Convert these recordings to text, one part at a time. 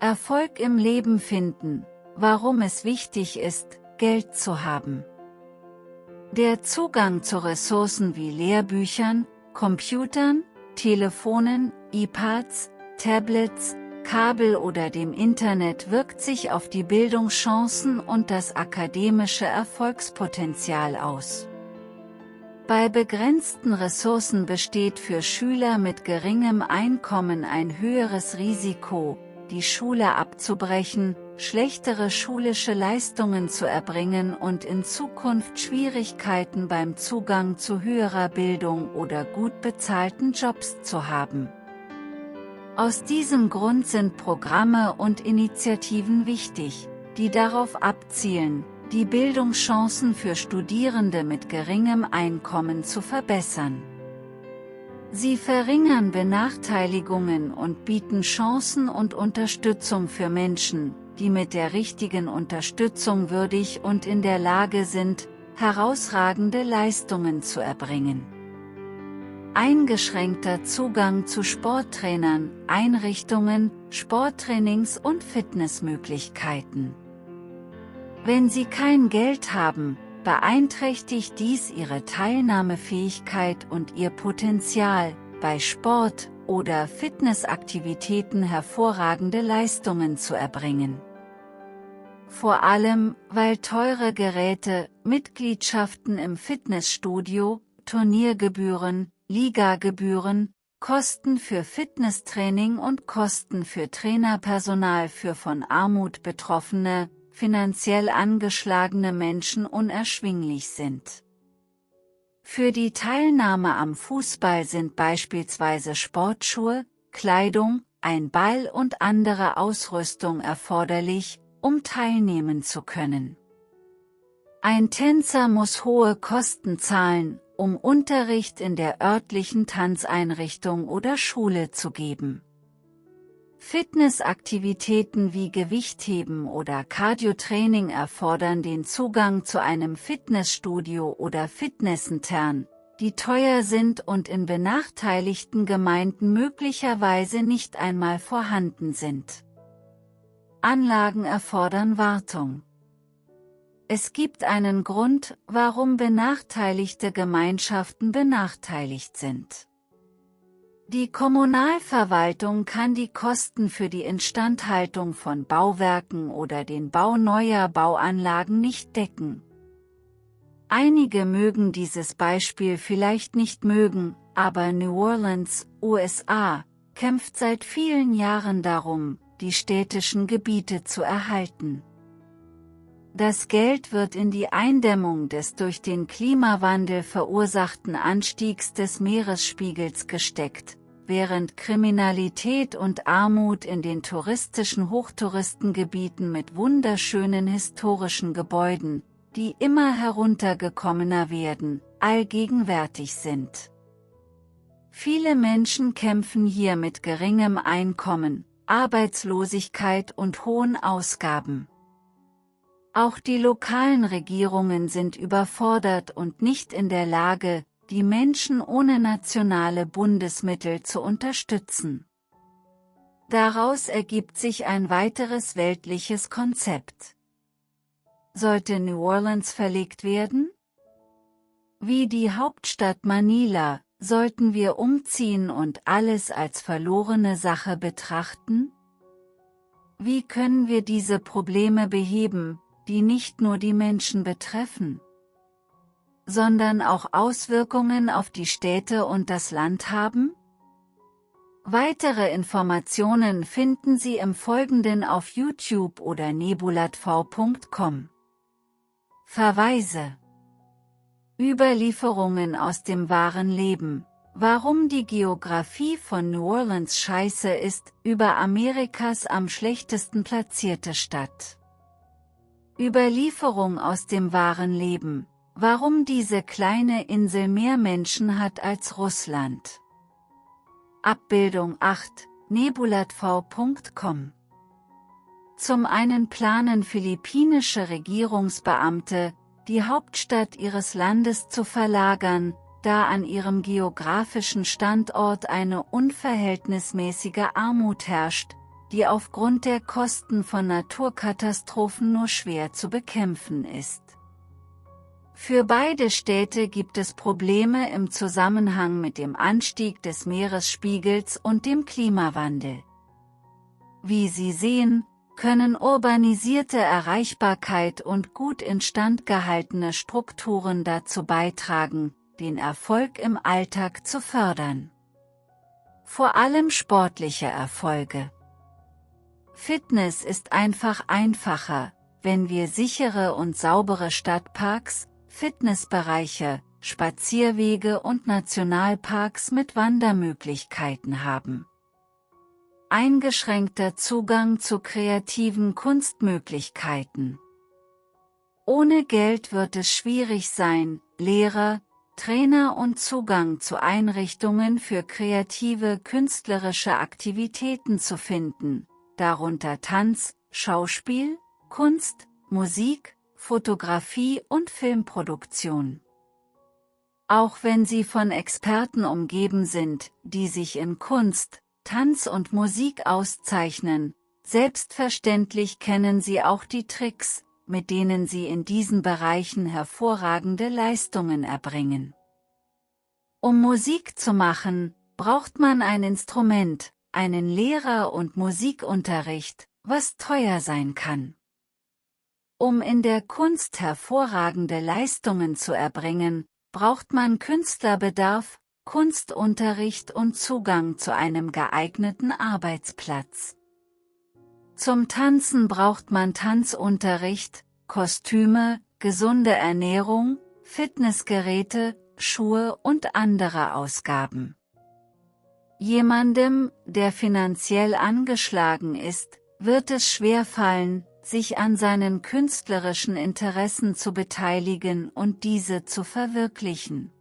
Erfolg im Leben finden, warum es wichtig ist, Geld zu haben. Der Zugang zu Ressourcen wie Lehrbüchern, Computern, Telefonen, iPads, Tablets, Kabel oder dem Internet wirkt sich auf die Bildungschancen und das akademische Erfolgspotenzial aus. Bei begrenzten Ressourcen besteht für Schüler mit geringem Einkommen ein höheres Risiko, die Schule abzubrechen, schlechtere schulische Leistungen zu erbringen und in Zukunft Schwierigkeiten beim Zugang zu höherer Bildung oder gut bezahlten Jobs zu haben. Aus diesem Grund sind Programme und Initiativen wichtig, die darauf abzielen, die Bildungschancen für Studierende mit geringem Einkommen zu verbessern. Sie verringern Benachteiligungen und bieten Chancen und Unterstützung für Menschen, die mit der richtigen Unterstützung würdig und in der Lage sind, herausragende Leistungen zu erbringen. Eingeschränkter Zugang zu Sporttrainern, Einrichtungen, Sporttrainings und Fitnessmöglichkeiten. Wenn Sie kein Geld haben, beeinträchtigt dies Ihre Teilnahmefähigkeit und Ihr Potenzial, bei Sport- oder Fitnessaktivitäten hervorragende Leistungen zu erbringen. Vor allem, weil teure Geräte, Mitgliedschaften im Fitnessstudio, Turniergebühren, Ligagebühren, Kosten für Fitnesstraining und Kosten für Trainerpersonal für von Armut betroffene, finanziell angeschlagene Menschen unerschwinglich sind. Für die Teilnahme am Fußball sind beispielsweise Sportschuhe, Kleidung, ein Ball und andere Ausrüstung erforderlich, um teilnehmen zu können. Ein Tänzer muss hohe Kosten zahlen, um Unterricht in der örtlichen Tanzeinrichtung oder Schule zu geben. Fitnessaktivitäten wie Gewichtheben oder Cardiotraining erfordern den Zugang zu einem Fitnessstudio oder Fitnesscentern, die teuer sind und in benachteiligten Gemeinden möglicherweise nicht einmal vorhanden sind. Anlagen erfordern Wartung. Es gibt einen Grund, warum benachteiligte Gemeinschaften benachteiligt sind. Die Kommunalverwaltung kann die Kosten für die Instandhaltung von Bauwerken oder den Bau neuer Bauanlagen nicht decken. Einige mögen dieses Beispiel vielleicht nicht mögen, aber New Orleans, USA, kämpft seit vielen Jahren darum, die städtischen Gebiete zu erhalten. Das Geld wird in die Eindämmung des durch den Klimawandel verursachten Anstiegs des Meeresspiegels gesteckt, während Kriminalität und Armut in den touristischen Hochtouristengebieten mit wunderschönen historischen Gebäuden, die immer heruntergekommener werden, allgegenwärtig sind. Viele Menschen kämpfen hier mit geringem Einkommen, Arbeitslosigkeit und hohen Ausgaben. Auch die lokalen Regierungen sind überfordert und nicht in der Lage, die Menschen ohne nationale Bundesmittel zu unterstützen. Daraus ergibt sich ein weiteres weltliches Konzept. Sollte New Orleans verlegt werden? Wie die Hauptstadt Manila, sollten wir umziehen und alles als verlorene Sache betrachten? Wie können wir diese Probleme beheben, die nicht nur die Menschen betreffen, sondern auch Auswirkungen auf die Städte und das Land haben? Weitere Informationen finden Sie im Folgenden auf YouTube oder nebulatv.com. Verweise: Überlieferungen aus dem wahren Leben, warum die Geografie von New Orleans scheiße ist, über Amerikas am schlechtesten platzierte Stadt. Überlieferung aus dem wahren Leben, warum diese kleine Insel mehr Menschen hat als Russland. Abbildung 8, nebulatv.com. Zum einen planen philippinische Regierungsbeamte, die Hauptstadt ihres Landes zu verlagern, da an ihrem geografischen Standort eine unverhältnismäßige Armut herrscht, die aufgrund der Kosten von Naturkatastrophen nur schwer zu bekämpfen ist. Für beide Städte gibt es Probleme im Zusammenhang mit dem Anstieg des Meeresspiegels und dem Klimawandel. Wie Sie sehen, können urbanisierte Erreichbarkeit und gut instand gehaltene Strukturen dazu beitragen, den Erfolg im Alltag zu fördern. Vor allem sportliche Erfolge. Fitness ist einfach einfacher, wenn wir sichere und saubere Stadtparks, Fitnessbereiche, Spazierwege und Nationalparks mit Wandermöglichkeiten haben. Eingeschränkter Zugang zu kreativen Kunstmöglichkeiten. Ohne Geld wird es schwierig sein, Lehrer, Trainer und Zugang zu Einrichtungen für kreative künstlerische Aktivitäten zu finden, darunter Tanz, Schauspiel, Kunst, Musik, Fotografie und Filmproduktion. Auch wenn Sie von Experten umgeben sind, die sich in Kunst, Tanz und Musik auszeichnen, selbstverständlich kennen Sie auch die Tricks, mit denen Sie in diesen Bereichen hervorragende Leistungen erbringen. Um Musik zu machen, braucht man ein Instrument, einen Lehrer und Musikunterricht, was teuer sein kann. Um in der Kunst hervorragende Leistungen zu erbringen, braucht man Künstlerbedarf, Kunstunterricht und Zugang zu einem geeigneten Arbeitsplatz. Zum Tanzen braucht man Tanzunterricht, Kostüme, gesunde Ernährung, Fitnessgeräte, Schuhe und andere Ausgaben. Jemandem, der finanziell angeschlagen ist, wird es schwerfallen, sich an seinen künstlerischen Interessen zu beteiligen und diese zu verwirklichen.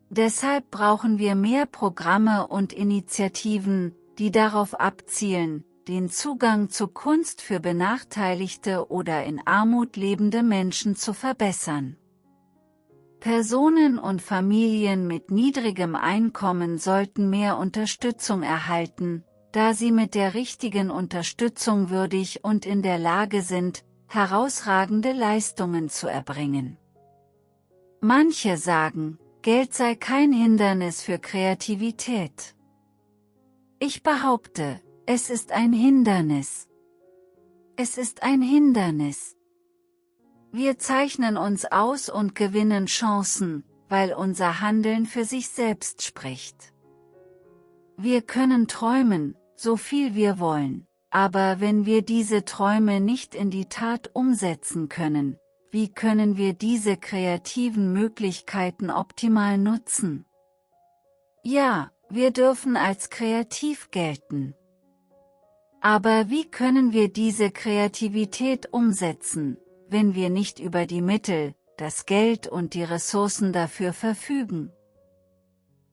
Deshalb brauchen wir mehr Programme und Initiativen, die darauf abzielen, den Zugang zu Kunst für benachteiligte oder in Armut lebende Menschen zu verbessern. Personen und Familien mit niedrigem Einkommen sollten mehr Unterstützung erhalten, da sie mit der richtigen Unterstützung würdig und in der Lage sind, herausragende Leistungen zu erbringen. Manche sagen, Geld sei kein Hindernis für Kreativität. Ich behaupte, es ist ein Hindernis. Es ist ein Hindernis. Wir zeichnen uns aus und gewinnen Chancen, weil unser Handeln für sich selbst spricht. Wir können träumen, so viel wir wollen, aber wenn wir diese Träume nicht in die Tat umsetzen können, wie können wir diese kreativen Möglichkeiten optimal nutzen? Ja, wir dürfen als kreativ gelten. Aber wie können wir diese Kreativität umsetzen, wenn wir nicht über die Mittel, das Geld und die Ressourcen dafür verfügen?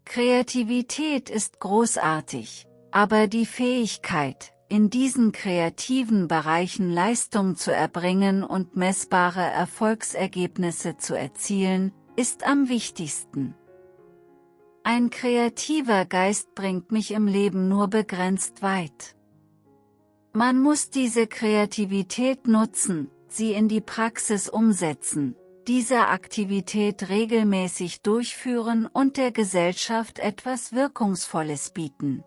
Kreativität ist großartig, aber die Fähigkeit, in diesen kreativen Bereichen Leistung zu erbringen und messbare Erfolgsergebnisse zu erzielen, ist am wichtigsten. Ein kreativer Geist bringt mich im Leben nur begrenzt weit. Man muss diese Kreativität nutzen, sie in die Praxis umsetzen, diese Aktivität regelmäßig durchführen und der Gesellschaft etwas Wirkungsvolles bieten.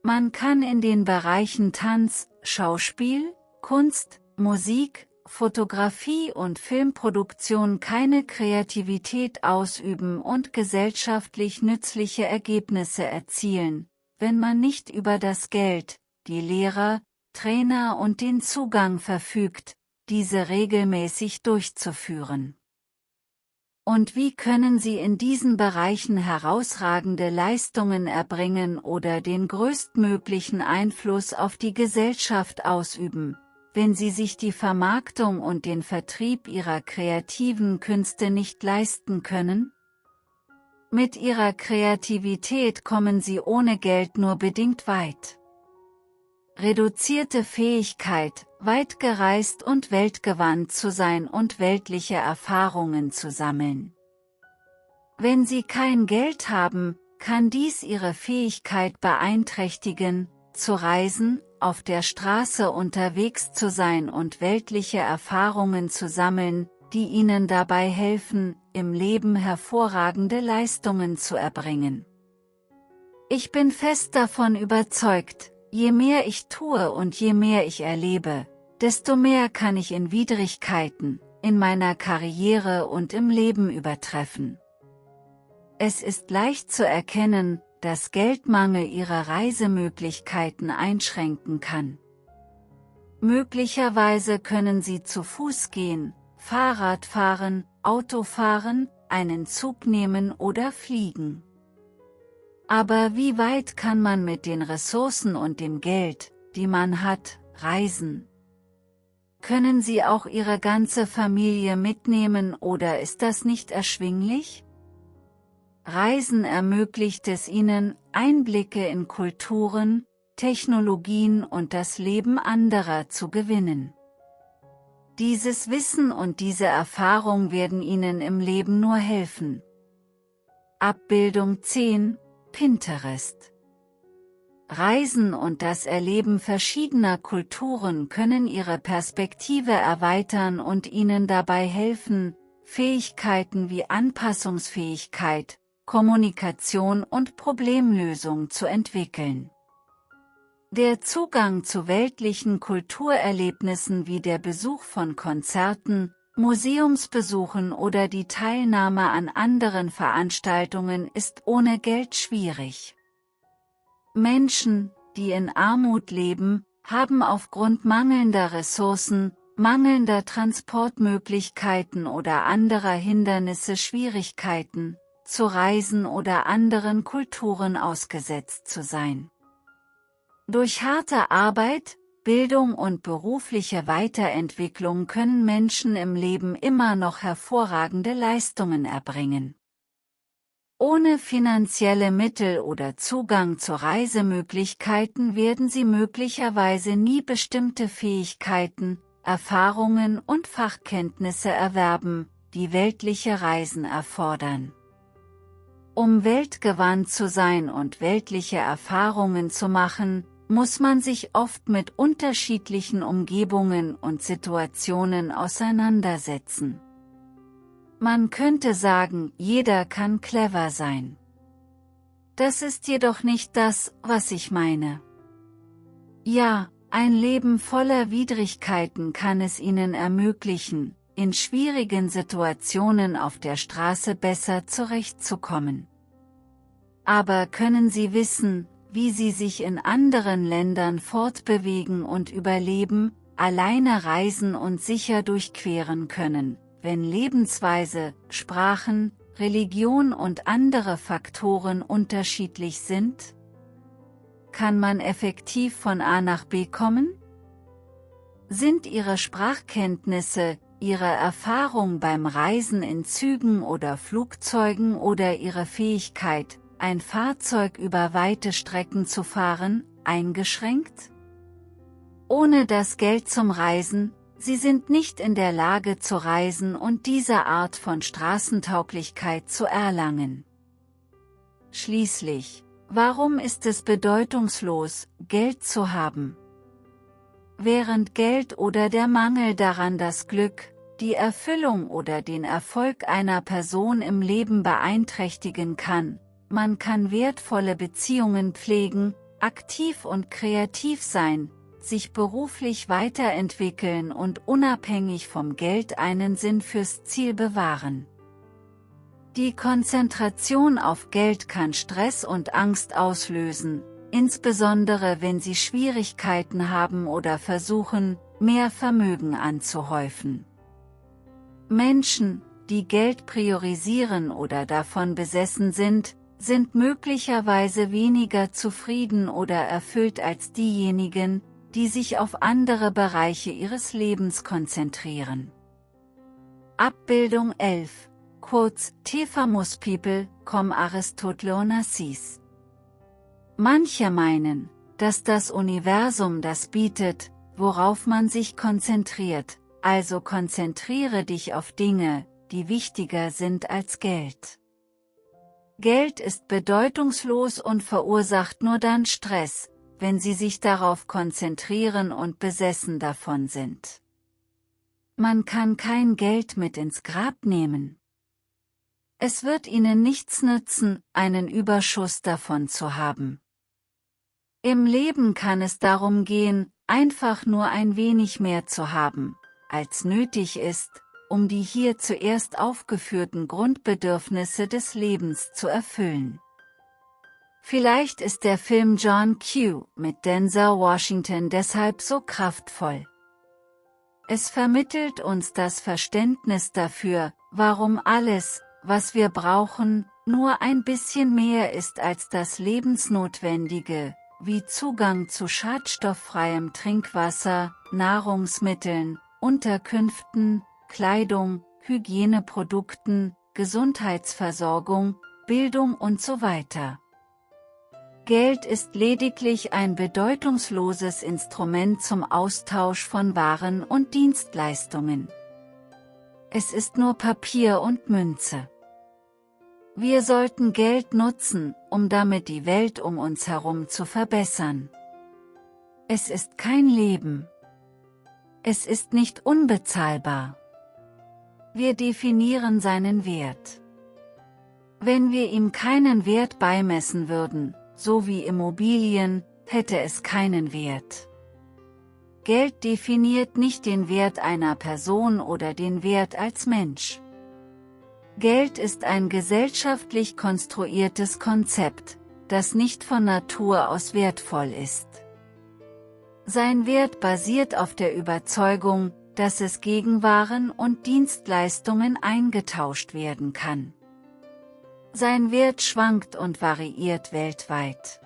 Man kann in den Bereichen Tanz, Schauspiel, Kunst, Musik, Fotografie und Filmproduktion keine Kreativität ausüben und gesellschaftlich nützliche Ergebnisse erzielen, wenn man nicht über das Geld, die Lehrer, Trainer und den Zugang verfügt, diese regelmäßig durchzuführen. Und wie können Sie in diesen Bereichen herausragende Leistungen erbringen oder den größtmöglichen Einfluss auf die Gesellschaft ausüben, wenn Sie sich die Vermarktung und den Vertrieb Ihrer kreativen Künste nicht leisten können? Mit Ihrer Kreativität kommen Sie ohne Geld nur bedingt weit. Reduzierte Fähigkeit, weit gereist und weltgewandt zu sein und weltliche Erfahrungen zu sammeln. Wenn Sie kein Geld haben, kann dies Ihre Fähigkeit beeinträchtigen, zu reisen, auf der Straße unterwegs zu sein und weltliche Erfahrungen zu sammeln, die ihnen dabei helfen, im Leben hervorragende Leistungen zu erbringen. Ich bin fest davon überzeugt, je mehr ich tue und je mehr ich erlebe, desto mehr kann ich in Widrigkeiten, in meiner Karriere und im Leben übertreffen. Es ist leicht zu erkennen, dass Geldmangel ihre Reisemöglichkeiten einschränken kann. Möglicherweise können sie zu Fuß gehen, Fahrrad fahren, Auto fahren, einen Zug nehmen oder fliegen. Aber wie weit kann man mit den Ressourcen und dem Geld, die man hat, reisen? Können Sie auch Ihre ganze Familie mitnehmen oder ist das nicht erschwinglich? Reisen ermöglicht es Ihnen, Einblicke in Kulturen, Technologien und das Leben anderer zu gewinnen. Dieses Wissen und diese Erfahrung werden Ihnen im Leben nur helfen. Abbildung 10, Pinterest. Reisen und das Erleben verschiedener Kulturen können Ihre Perspektive erweitern und Ihnen dabei helfen, Fähigkeiten wie Anpassungsfähigkeit, Kommunikation und Problemlösung zu entwickeln. Der Zugang zu weltlichen Kulturerlebnissen wie der Besuch von Konzerten, Museumsbesuchen oder die Teilnahme an anderen Veranstaltungen ist ohne Geld schwierig. Menschen, die in Armut leben, haben aufgrund mangelnder Ressourcen, mangelnder Transportmöglichkeiten oder anderer Hindernisse Schwierigkeiten, zu reisen oder anderen Kulturen ausgesetzt zu sein. Durch harte Arbeit, Bildung und berufliche Weiterentwicklung können Menschen im Leben immer noch hervorragende Leistungen erbringen. Ohne finanzielle Mittel oder Zugang zu Reisemöglichkeiten werden sie möglicherweise nie bestimmte Fähigkeiten, Erfahrungen und Fachkenntnisse erwerben, die weltliche Reisen erfordern. Um weltgewandt zu sein und weltliche Erfahrungen zu machen, muss man sich oft mit unterschiedlichen Umgebungen und Situationen auseinandersetzen. Man könnte sagen, jeder kann clever sein. Das ist jedoch nicht das, was ich meine. Ja, ein Leben voller Widrigkeiten kann es Ihnen ermöglichen, in schwierigen Situationen auf der Straße besser zurechtzukommen. Aber können Sie wissen, wie Sie sich in anderen Ländern fortbewegen und überleben, alleine reisen und sicher durchqueren können, wenn Lebensweise, Sprachen, Religion und andere Faktoren unterschiedlich sind? Kann man effektiv von A nach B kommen? Sind Ihre Sprachkenntnisse, Ihre Erfahrung beim Reisen in Zügen oder Flugzeugen oder Ihre Fähigkeit, ein Fahrzeug über weite Strecken zu fahren, eingeschränkt? Ohne das Geld zum Reisen, Sie sind nicht in der Lage zu reisen und diese Art von Straßentauglichkeit zu erlangen. Schließlich, warum ist es bedeutungslos, Geld zu haben? Während Geld oder der Mangel daran das Glück, die Erfüllung oder den Erfolg einer Person im Leben beeinträchtigen kann, man kann wertvolle Beziehungen pflegen, aktiv und kreativ sein, sich beruflich weiterentwickeln und unabhängig vom Geld einen Sinn fürs Ziel bewahren. Die Konzentration auf Geld kann Stress und Angst auslösen, insbesondere wenn Sie Schwierigkeiten haben oder versuchen, mehr Vermögen anzuhäufen. Menschen, die Geld priorisieren oder davon besessen sind möglicherweise weniger zufrieden oder erfüllt als diejenigen, die sich auf andere Bereiche ihres Lebens konzentrieren. Abbildung 11, kurz, Famous People, Aristotle Onassis. Manche meinen, dass das Universum das bietet, worauf man sich konzentriert, also konzentriere dich auf Dinge, die wichtiger sind als Geld. Geld ist bedeutungslos und verursacht nur dann Stress, wenn sie sich darauf konzentrieren und besessen davon sind. Man kann kein Geld mit ins Grab nehmen. Es wird ihnen nichts nützen, einen Überschuss davon zu haben. Im Leben kann es darum gehen, einfach nur ein wenig mehr zu haben, als nötig ist, um die hier zuerst aufgeführten Grundbedürfnisse des Lebens zu erfüllen. Vielleicht ist der Film John Q. mit Denzel Washington deshalb so kraftvoll. Es vermittelt uns das Verständnis dafür, warum alles, was wir brauchen, nur ein bisschen mehr ist als das Lebensnotwendige, wie Zugang zu schadstofffreiem Trinkwasser, Nahrungsmitteln, Unterkünften, Kleidung, Hygieneprodukten, Gesundheitsversorgung, Bildung und so weiter. Geld ist lediglich ein bedeutungsloses Instrument zum Austausch von Waren und Dienstleistungen. Es ist nur Papier und Münze. Wir sollten Geld nutzen, um damit die Welt um uns herum zu verbessern. Es ist kein Leben. Es ist nicht unbezahlbar. Wir definieren seinen Wert. Wenn wir ihm keinen Wert beimessen würden, so wie Immobilien, hätte es keinen Wert. Geld definiert nicht den Wert einer Person oder den Wert als Mensch. Geld ist ein gesellschaftlich konstruiertes Konzept, das nicht von Natur aus wertvoll ist. Sein Wert basiert auf der Überzeugung, dass es gegen Waren und Dienstleistungen eingetauscht werden kann. Sein Wert schwankt und variiert weltweit.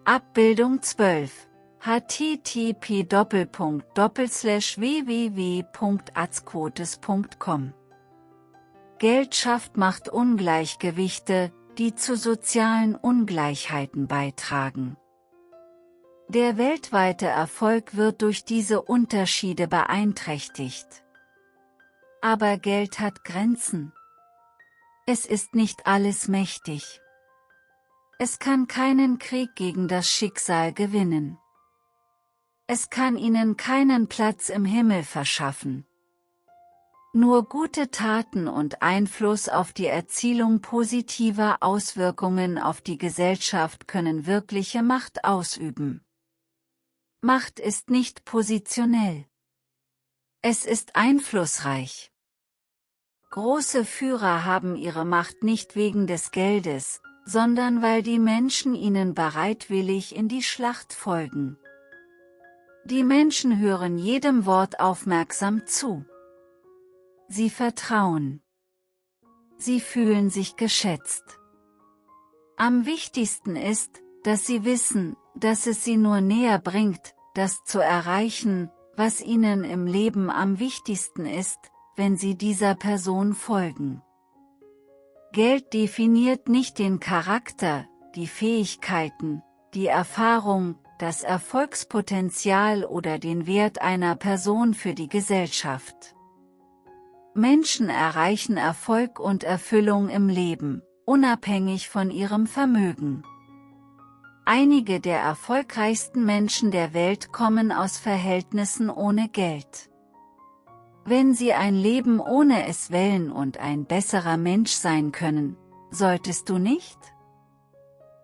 Abbildung 12. http://www.azcotes.com Geld schafft Machtungleichgewichte, die zu sozialen Ungleichheiten beitragen. Der weltweite Erfolg wird durch diese Unterschiede beeinträchtigt. Aber Geld hat Grenzen. Es ist nicht alles mächtig. Es kann keinen Krieg gegen das Schicksal gewinnen. Es kann ihnen keinen Platz im Himmel verschaffen. Nur gute Taten und Einfluss auf die Erzielung positiver Auswirkungen auf die Gesellschaft können wirkliche Macht ausüben. Macht ist nicht positionell. Es ist einflussreich. Große Führer haben ihre Macht nicht wegen des Geldes, sondern weil die Menschen ihnen bereitwillig in die Schlacht folgen. Die Menschen hören jedem Wort aufmerksam zu. Sie vertrauen. Sie fühlen sich geschätzt. Am wichtigsten ist, dass sie wissen, dass es sie nur näher bringt, das zu erreichen, was ihnen im Leben am wichtigsten ist, wenn sie dieser Person folgen. Geld definiert nicht den Charakter, die Fähigkeiten, die Erfahrung, das Erfolgspotenzial oder den Wert einer Person für die Gesellschaft. Menschen erreichen Erfolg und Erfüllung im Leben, unabhängig von ihrem Vermögen. Einige der erfolgreichsten Menschen der Welt kommen aus Verhältnissen ohne Geld. Wenn sie ein Leben ohne es wählen und ein besserer Mensch sein können, solltest du nicht?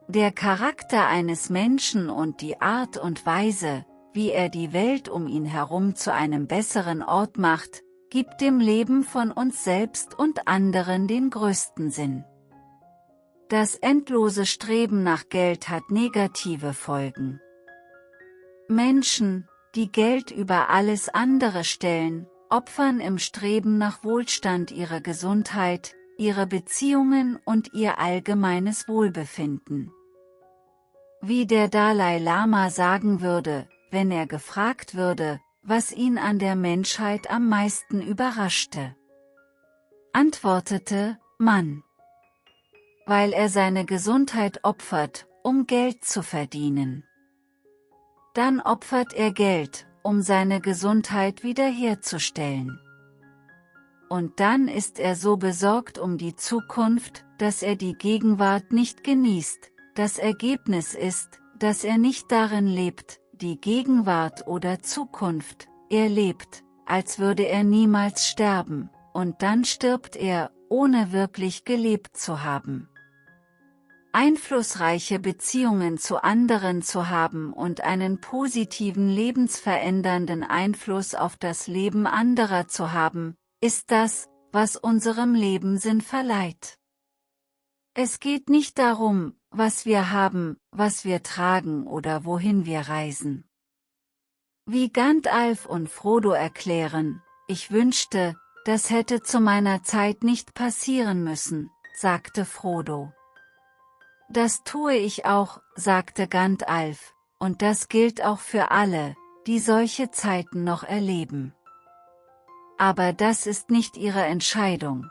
Der Charakter eines Menschen und die Art und Weise, wie er die Welt um ihn herum zu einem besseren Ort macht, gibt dem Leben von uns selbst und anderen den größten Sinn. Das endlose Streben nach Geld hat negative Folgen. Menschen, die Geld über alles andere stellen, opfern im Streben nach Wohlstand ihre Gesundheit, ihre Beziehungen und ihr allgemeines Wohlbefinden. Wie der Dalai Lama sagen würde, wenn er gefragt würde, was ihn an der Menschheit am meisten überraschte. Antwortete, Mann. Weil er seine Gesundheit opfert, um Geld zu verdienen. Dann opfert er Geld, um seine Gesundheit wiederherzustellen. Und dann ist er so besorgt um die Zukunft, dass er die Gegenwart nicht genießt. Das Ergebnis ist, dass er nicht darin lebt, die Gegenwart oder Zukunft, er lebt, als würde er niemals sterben, und dann stirbt er, ohne wirklich gelebt zu haben. Einflussreiche Beziehungen zu anderen zu haben und einen positiven lebensverändernden Einfluss auf das Leben anderer zu haben, ist das, was unserem Leben Sinn verleiht. Es geht nicht darum, was wir haben, was wir tragen oder wohin wir reisen. Wie Gandalf und Frodo erklären, ich wünschte, das hätte zu meiner Zeit nicht passieren müssen, sagte Frodo. Das tue ich auch, sagte Gandalf, und das gilt auch für alle, die solche Zeiten noch erleben. Aber das ist nicht ihre Entscheidung.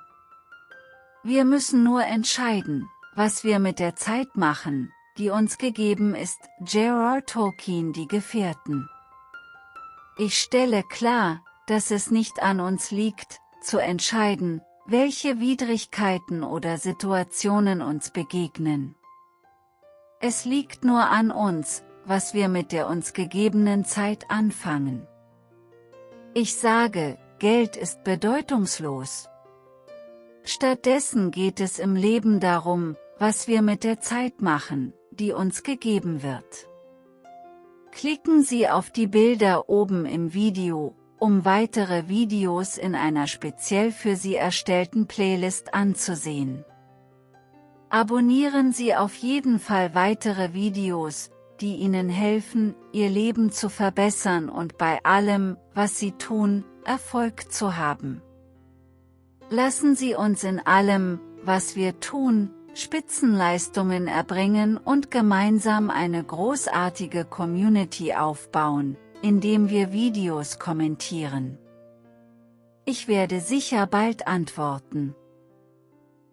Wir müssen nur entscheiden, was wir mit der Zeit machen, die uns gegeben ist. J.R.R. Tolkien, Die Gefährten. Ich stelle klar, dass es nicht an uns liegt, zu entscheiden, welche Widrigkeiten oder Situationen uns begegnen. Es liegt nur an uns, was wir mit der uns gegebenen Zeit anfangen. Ich sage, Geld ist bedeutungslos. Stattdessen geht es im Leben darum, was wir mit der Zeit machen, die uns gegeben wird. Klicken Sie auf die Bilder oben im Video, um weitere Videos in einer speziell für Sie erstellten Playlist anzusehen. Abonnieren Sie auf jeden Fall weitere Videos, die Ihnen helfen, Ihr Leben zu verbessern und bei allem, was Sie tun, Erfolg zu haben. Lassen Sie uns in allem, was wir tun, Spitzenleistungen erbringen und gemeinsam eine großartige Community aufbauen, indem wir Videos kommentieren. Ich werde sicher bald antworten.